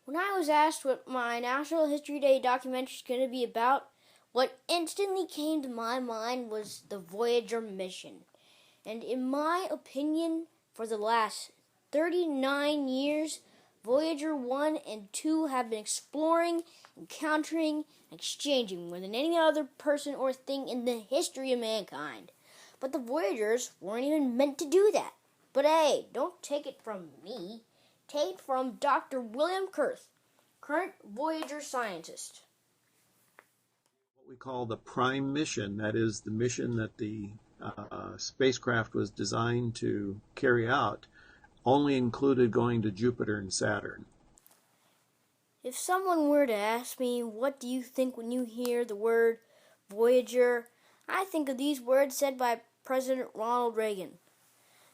When I was asked what my National History Day documentary is going to be about, what instantly came to my mind was the Voyager mission. And in my opinion, for the last 39 years, Voyager 1 and 2 have been exploring, encountering, and exchanging more than any other person or thing in the history of mankind. But the Voyagers weren't even meant to do that. But hey, don't take it from me. Take it from Dr. William Kurth, current Voyager scientist. What we call the prime mission, that is the mission that the spacecraft was designed to carry out, only included going to Jupiter and Saturn. If someone were to ask me, what do you think when you hear the word Voyager, I think of these words said by President Ronald Reagan.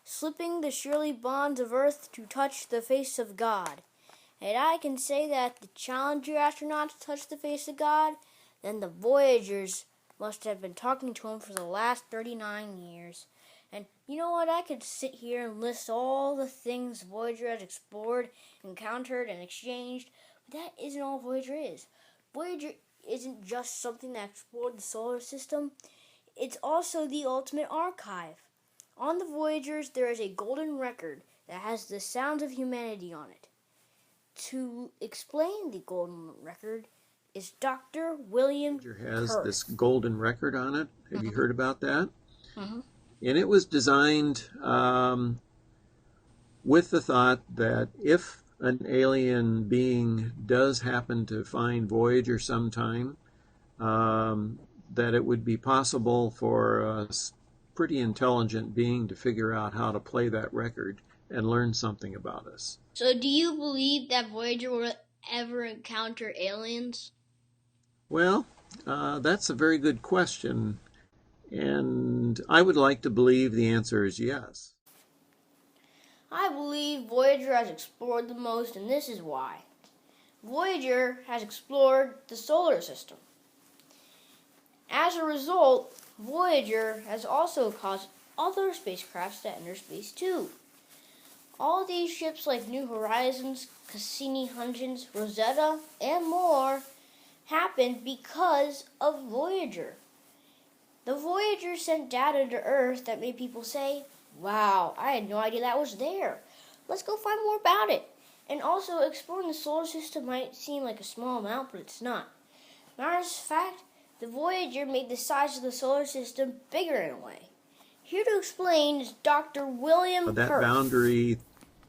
Slipping the surely bonds of Earth to touch the face of God. And I can say that the Challenger astronauts touched the face of God, then the Voyagers must have been talking to him for the last 39 years. And you know what? I could sit here and list all the things Voyager has explored, encountered, and exchanged, but that isn't all Voyager is. Voyager isn't just something that explored the solar system. It's also the ultimate archive. On the Voyagers, there is a golden record that has the sounds of humanity on it. To explain the golden record is Dr. William Voyager has Kurth. this golden record on it. Have you heard about that? Mm-hmm. And it was designed with the thought that if an alien being does happen to find Voyager sometime, that it would be possible for a pretty intelligent being to figure out how to play that record and learn something about us. So do you believe that Voyager will ever encounter aliens? Well, that's a very good question, and I would like to believe the answer is yes. I believe Voyager has explored the most, and this is why. Voyager has explored the solar system. As a result, Voyager has also caused other spacecrafts to enter space too. All these ships like New Horizons, Cassini-Huygens, Rosetta, and more happened because of Voyager. The Voyager sent data to Earth that made people say, wow, I had no idea that was there. Let's go find more about it. And also, exploring the solar system might seem like a small amount, but it's not. Matter of fact, the Voyager made the size of the solar system bigger in a way. Here to explain is Dr. William Kurth. That boundary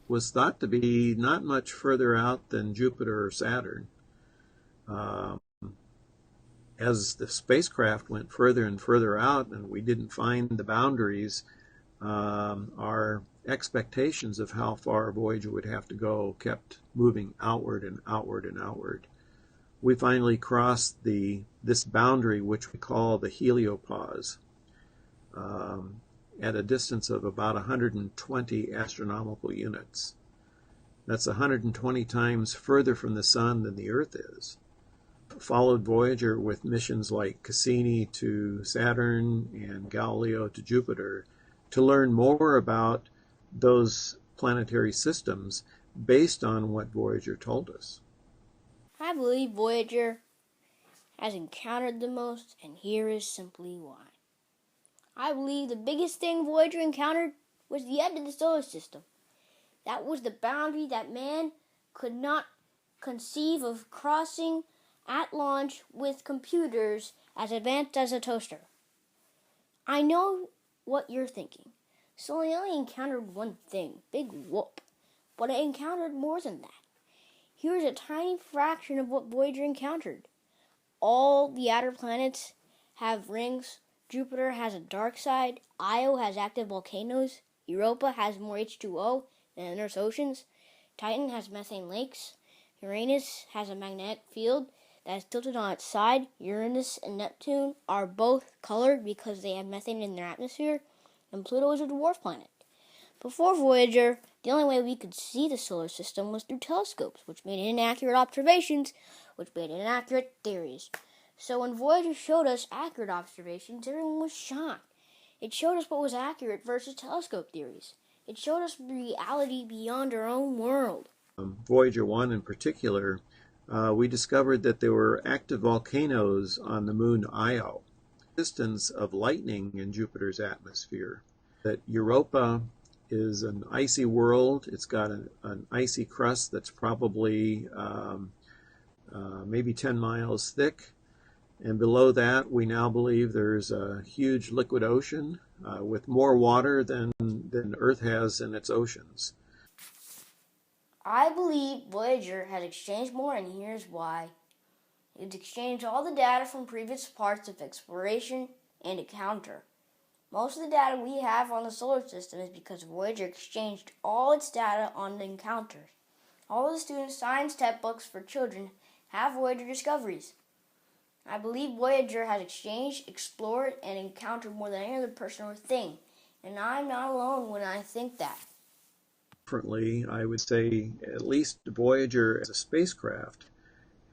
was thought to be not much further out than Jupiter or Saturn. As the spacecraft went further and further out and we didn't find the boundaries, our expectations of how far Voyager would have to go kept moving outward and outward and outward. We finally crossed this boundary, which we call the heliopause, at a distance of about 120 astronomical units. That's 120 times further from the Sun than the Earth is. Followed Voyager with missions like Cassini to Saturn and Galileo to Jupiter to learn more about those planetary systems based on what Voyager told us. I believe Voyager has encountered the most, and here is simply why. I believe the biggest thing Voyager encountered was the end of the solar system. That was the boundary that man could not conceive of crossing at launch with computers as advanced as a toaster. I know what you're thinking. So I only encountered one thing, big whoop. But I encountered more than that. Here's a tiny fraction of what Voyager encountered. All the outer planets have rings. Jupiter has a dark side. Io has active volcanoes. Europa has more H2O than Earth's oceans. Titan has methane lakes. Uranus has a magnetic field that is tilted on its side. Uranus and Neptune are both colored because they have methane in their atmosphere. And Pluto is a dwarf planet. Before Voyager, the only way we could see the solar system was through telescopes, which made inaccurate observations, which made inaccurate theories. So when Voyager showed us accurate observations, everyone was shocked. It showed us what was accurate versus telescope theories. It showed us reality beyond our own world. Voyager 1 in particular, we discovered that there were active volcanoes on the moon Io, existence of lightning in Jupiter's atmosphere, that Europa is an icy world. It's got an icy crust that's probably maybe 10 miles thick. And below that, we now believe there's a huge liquid ocean with more water than Earth has in its oceans. I believe Voyager has exchanged more, and here's why. It's exchanged all the data from previous parts of exploration and encounter. Most of the data we have on the solar system is because Voyager exchanged all its data on the encounters. All of the students' science textbooks for children have Voyager discoveries. I believe Voyager has exchanged, explored, and encountered more than any other person or thing, and I'm not alone when I think that. Differently, I would say at least Voyager as a spacecraft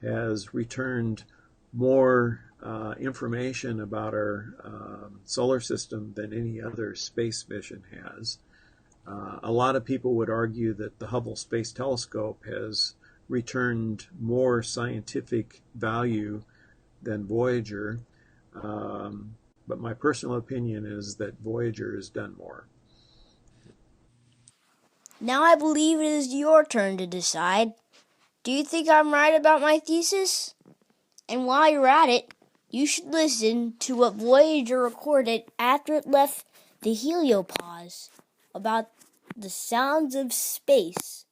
has returned more information about our solar system than any other space mission has. A lot of people would argue that the Hubble Space Telescope has returned more scientific value than Voyager, but my personal opinion is that Voyager has done more. Now I believe it is your turn to decide. Do you think I'm right about my thesis? And while you're at it, you should listen to what Voyager recorded after it left the heliopause about the sounds of space.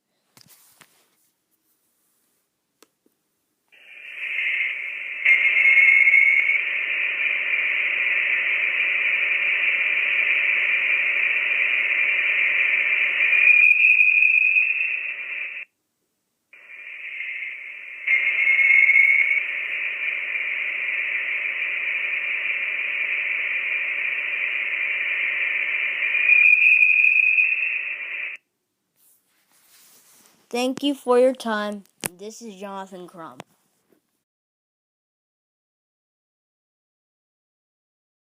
Thank you for your time. This is Johnathan Crumm.